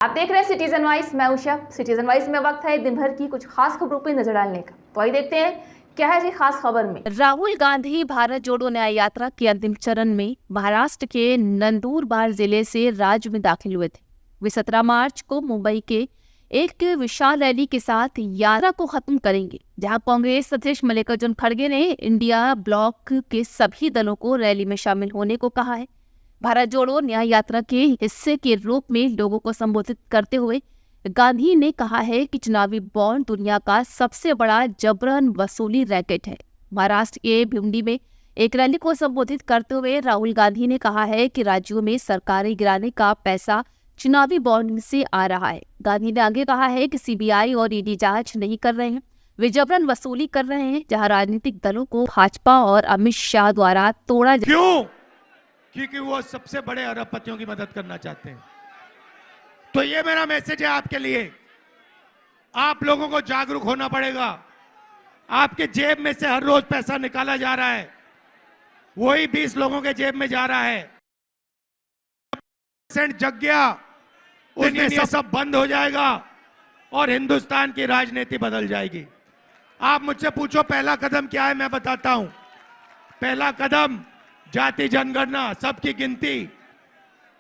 आप देख रहे हैं सिटीजन वाइज। मैं उषा। सिटीजन वाइज में वक्त है दिन भर की कुछ खास खबरों पर नजर डालने का। तो आइए देखते हैं क्या है जी खास खबर में। राहुल गांधी भारत जोड़ो न्याय यात्रा के अंतिम चरण में महाराष्ट्र के नंदुरबार जिले से राज्य में दाखिल हुए थे। वे 17 मार्च को मुंबई के एक विशाल रैली के साथ यात्रा को खत्म करेंगे, जहां कांग्रेस अध्यक्ष मल्लिकार्जुन खड़गे ने इंडिया ब्लॉक के सभी दलों को रैली में शामिल होने को कहा है। भारत जोड़ो न्याय यात्रा के हिस्से के रूप में लोगों को संबोधित करते हुए गांधी ने कहा है कि चुनावी बॉन्ड दुनिया का सबसे बड़ा जबरन वसूली रैकेट है। महाराष्ट्र के भिवंडी में एक रैली को संबोधित करते हुए राहुल गांधी ने कहा है कि राज्यों में सरकारें गिराने का पैसा चुनावी बॉन्ड से आ रहा है। गांधी ने आगे कहा है कि सीबीआई और ईडी जांच नहीं कर रहे हैं, वे जबरन वसूली कर रहे हैं, जहां राजनीतिक दलों को भाजपा और अमित शाह द्वारा तोड़ा क्यों? क्योंकि वो सबसे बड़े अरबपतियों की मदद करना चाहते हैं। तो ये मेरा मैसेज है आपके लिए। आप लोगों को जागरूक होना पड़ेगा। आपके जेब में से हर रोज पैसा निकाला जा रहा है, वही 20 लोगों के जेब में जा रहा है। जग गया, उस दिन ये सब बंद हो जाएगा और हिंदुस्तान की राजनीति बदल जाएगी। आप मुझसे पूछो पहला कदम क्या है, मैं बताता हूं। पहला कदम जाति जनगणना, सबकी गिनती।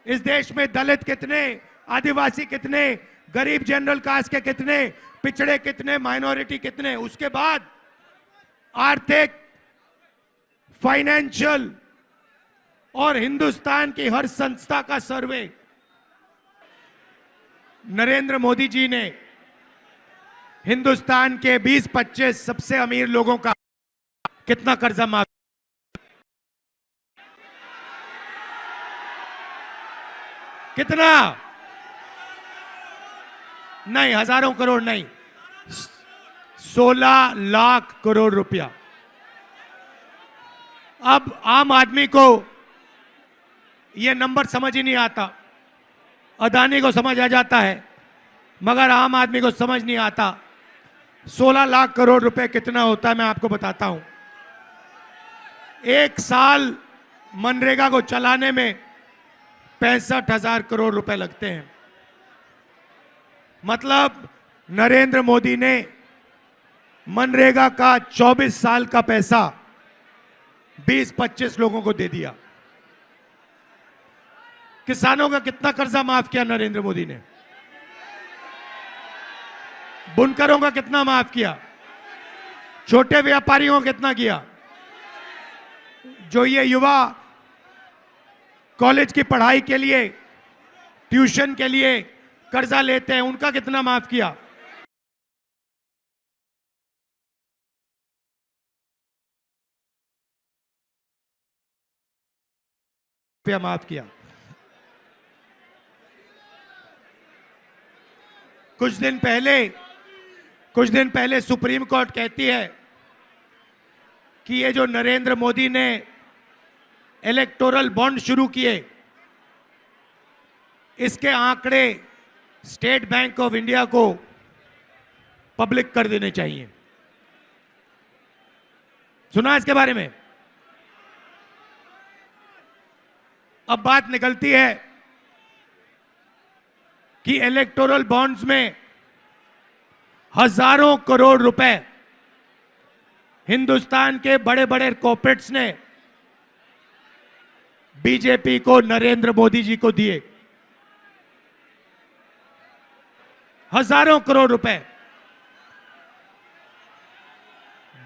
इस देश में दलित कितने, आदिवासी कितने, गरीब जनरल कास्ट के कितने, पिछड़े कितने, माइनॉरिटी कितने। उसके बाद आर्थिक, फाइनेंशियल और हिंदुस्तान की हर संस्था का सर्वे। नरेंद्र मोदी जी ने हिंदुस्तान के 20-25 सबसे अमीर लोगों का कितना कर्जा माफ, कितना? नहीं, हजारों करोड़ नहीं, 16 लाख करोड़ रुपया। अब आम आदमी को यह नंबर समझ ही नहीं आता। अदानी को समझ आ जाता है, मगर आम आदमी को समझ नहीं आता। 16 लाख करोड़ रुपए कितना होता है, मैं आपको बताता हूं। एक साल मनरेगा को चलाने में 65,000 करोड़ रुपए लगते हैं। मतलब नरेंद्र मोदी ने मनरेगा का 24 साल का पैसा 20-25 लोगों को दे दिया। किसानों का कितना कर्जा माफ किया नरेंद्र मोदी ने? बुनकरों का कितना माफ किया? छोटे व्यापारियों को कितना किया? जो ये युवा कॉलेज की पढ़ाई के लिए, ट्यूशन के लिए कर्जा लेते हैं, उनका कितना माफ किया? माफ किया। कुछ दिन पहले सुप्रीम कोर्ट कहती है कि ये जो नरेंद्र मोदी ने इलेक्टोरल बॉन्ड शुरू किए, इसके आंकड़े स्टेट बैंक ऑफ इंडिया को पब्लिक कर देने चाहिए। सुना इसके बारे में? अब बात निकलती है कि इलेक्टोरल बॉन्ड्स में हजारों करोड़ रुपए हिंदुस्तान के बड़े बड़े कॉर्पोरेट्स ने बीजेपी को, नरेंद्र मोदी जी को दिए। हजारों करोड़ रुपए।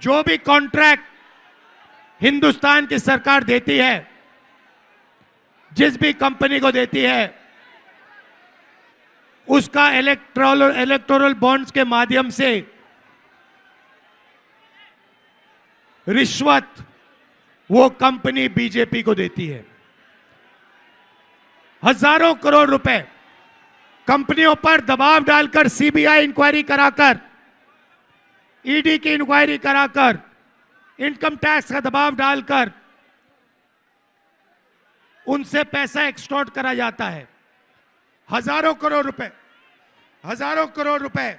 जो भी कॉन्ट्रैक्ट हिंदुस्तान की सरकार देती है, जिस भी कंपनी को देती है, उसका इलेक्टोरल बॉन्ड्स के माध्यम से रिश्वत वो कंपनी बीजेपी को देती है। हजारों करोड़ रुपए कंपनियों पर दबाव डालकर, सीबीआई इंक्वायरी कराकर, ईडी की इंक्वायरी कराकर, इनकम टैक्स का दबाव डालकर उनसे पैसा एक्सटॉर्ट करा जाता है। हजारों करोड़ रुपए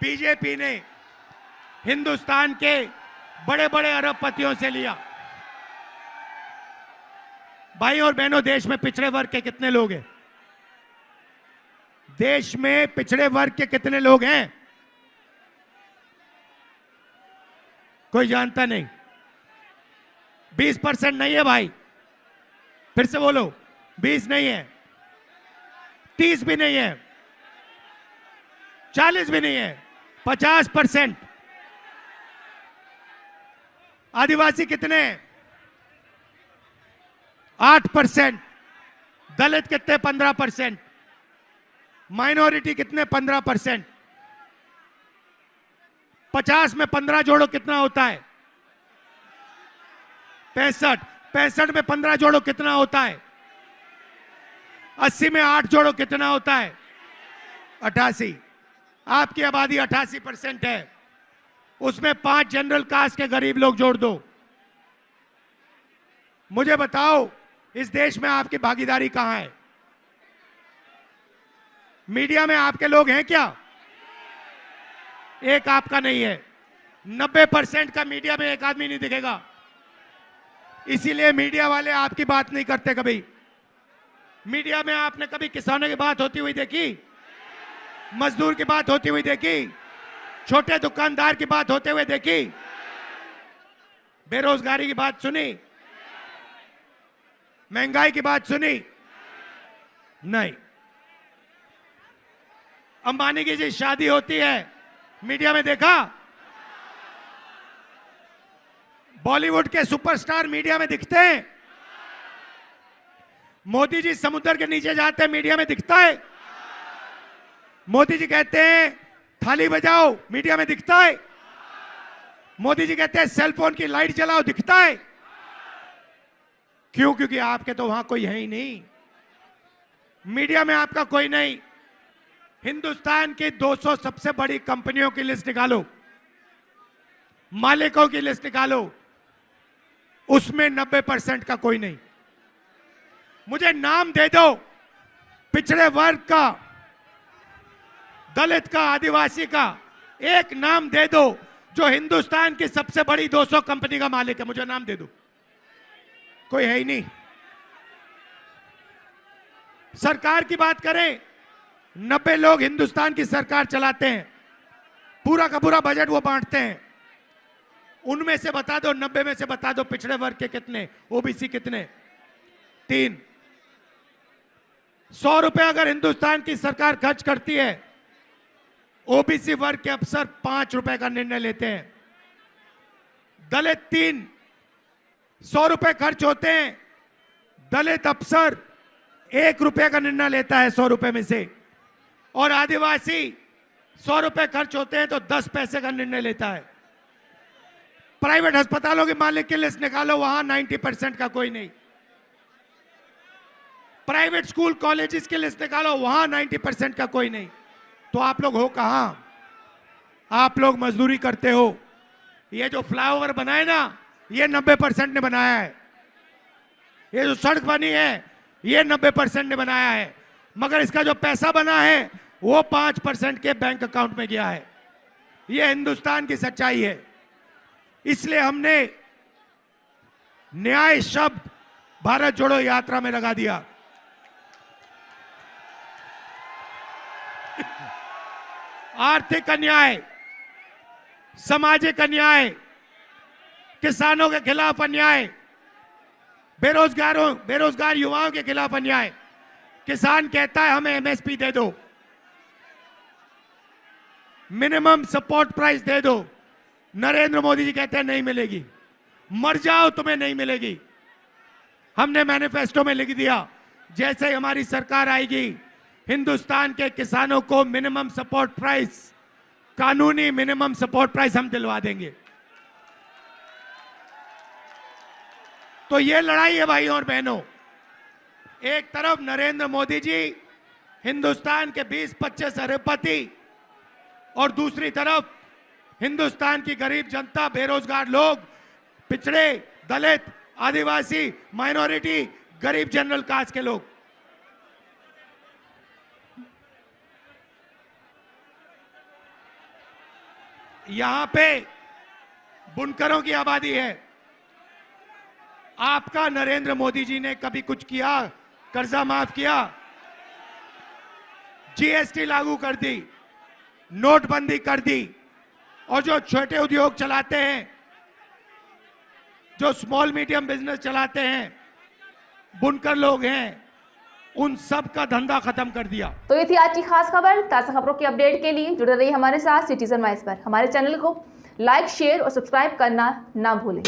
बीजेपी ने हिंदुस्तान के बड़े बड़े अरबपतियों से लिया। भाई और बहनों, देश में पिछड़े वर्ग के कितने लोग हैं? देश में पिछड़े वर्ग के कितने लोग हैं? कोई जानता नहीं। 20% नहीं है भाई, फिर से बोलो, 20 नहीं है, 30 भी नहीं है, 40 भी नहीं है, 50%। आदिवासी कितने हैं? 8%। दलित कितने? 15%। माइनॉरिटी कितने? 15%। 50 में 15 जोड़ो कितना होता है? 65। 65 में 15 जोड़ो कितना होता है? 80 में 8 जोड़ो कितना होता है? 88। आपकी आबादी 88% है, उसमें 5 जनरल कास्ट के गरीब लोग जोड़ दो। मुझे बताओ, इस देश में आपकी भागीदारी कहां है? मीडिया में आपके लोग हैं क्या? एक आपका नहीं है। 90% का मीडिया में एक आदमी नहीं दिखेगा, इसीलिए मीडिया वाले आपकी बात नहीं करते। कभी मीडिया में आपने कभी किसानों की बात होती हुई देखी? मजदूर की बात होती हुई देखी? छोटे दुकानदार की बात होते हुए देखी? बेरोजगारी की बात सुनी? महंगाई की बात सुनी? नहीं। अंबानी की जी शादी होती है, मीडिया में देखा? बॉलीवुड के सुपरस्टार मीडिया में दिखते हैं? मोदी जी समुद्र के नीचे जाते हैं, मीडिया में दिखता है? मोदी जी कहते हैं थाली बजाओ, मीडिया में दिखता है? मोदी जी कहते हैं सेल फोन की लाइट जलाओ, दिखता है? क्यों? क्योंकि आपके तो वहां कोई है ही नहीं, मीडिया में आपका कोई नहीं। हिंदुस्तान की 200 सबसे बड़ी कंपनियों की लिस्ट निकालो, मालिकों की लिस्ट निकालो, उसमें 90% का कोई नहीं। मुझे नाम दे दो पिछड़े वर्ग का, दलित का, आदिवासी का, एक नाम दे दो जो हिंदुस्तान की सबसे बड़ी 200 कंपनी का मालिक है। मुझे नाम दे दो, कोई है ही नहीं। सरकार की बात करें, 90 लोग हिंदुस्तान की सरकार चलाते हैं, पूरा का पूरा बजट वो बांटते हैं। उनमें से बता दो, 90 में से बता दो पिछड़े वर्ग के कितने, ओबीसी कितने? 3। 100 रुपए अगर हिंदुस्तान की सरकार खर्च करती है, ओबीसी वर्ग के अफसर 5 रुपए का निर्णय लेते हैं। दलित 3। 100 रुपए खर्च होते हैं, दलित अफसर 1 रुपए का निर्णय लेता है 100 रुपए में से। और आदिवासी 100 रुपए खर्च होते हैं तो 10 पैसे का निर्णय लेता है। प्राइवेट अस्पतालों के मालिक की लिस्ट निकालो, वहां 90% का कोई नहीं। प्राइवेट स्कूल कॉलेजेस की लिस्ट निकालो, वहां 90% का कोई नहीं। तो आप लोग हो कहां? आप लोग मजदूरी करते हो। ये जो फ्लाईओवर बनाए ना, ये 90% ने बनाया है। ये जो सड़क बनी है, ये 90% ने बनाया है। मगर इसका जो पैसा बना है, वो 5% के बैंक अकाउंट में गया है। ये हिंदुस्तान की सच्चाई है। इसलिए हमने न्याय शब्द भारत जोड़ो यात्रा में लगा दिया। आर्थिक अन्याय, सामाजिक अन्याय, किसानों के खिलाफ अन्याय, बेरोजगार युवाओं के खिलाफ अन्याय। किसान कहता है हमें एमएसपी दे दो, मिनिमम सपोर्ट प्राइस दे दो। नरेंद्र मोदी जी कहते हैं नहीं मिलेगी, मर जाओ तुम्हें नहीं मिलेगी। हमने मैनिफेस्टो में लिख दिया, जैसे ही हमारी सरकार आएगी, हिंदुस्तान के किसानों को मिनिमम सपोर्ट प्राइस, कानूनी मिनिमम सपोर्ट प्राइस हम दिलवा देंगे। तो ये लड़ाई है भाइयों और बहनों। एक तरफ नरेंद्र मोदी जी हिंदुस्तान के 20-25 अरबपति, और दूसरी तरफ हिंदुस्तान की गरीब जनता, बेरोजगार लोग, पिछड़े, दलित, आदिवासी, माइनॉरिटी, गरीब जनरल कास्ट के लोग। यहां पे बुनकरों की आबादी है। आपका नरेंद्र मोदी जी ने कभी कुछ किया? कर्जा माफ किया? जीएसटी लागू कर दी, नोटबंदी कर दी, और जो छोटे उद्योग चलाते हैं, जो स्मॉल मीडियम बिजनेस चलाते हैं, बुनकर लोग हैं, उन सब का धंधा खत्म कर दिया। तो ये थी आज की खास खबर। ताज़ा खबरों की अपडेट के लिए जुड़े रहिए हमारे साथ सिटीजन वाइस पर। हमारे चैनल को लाइक, शेयर और सब्सक्राइब करना ना भूलें।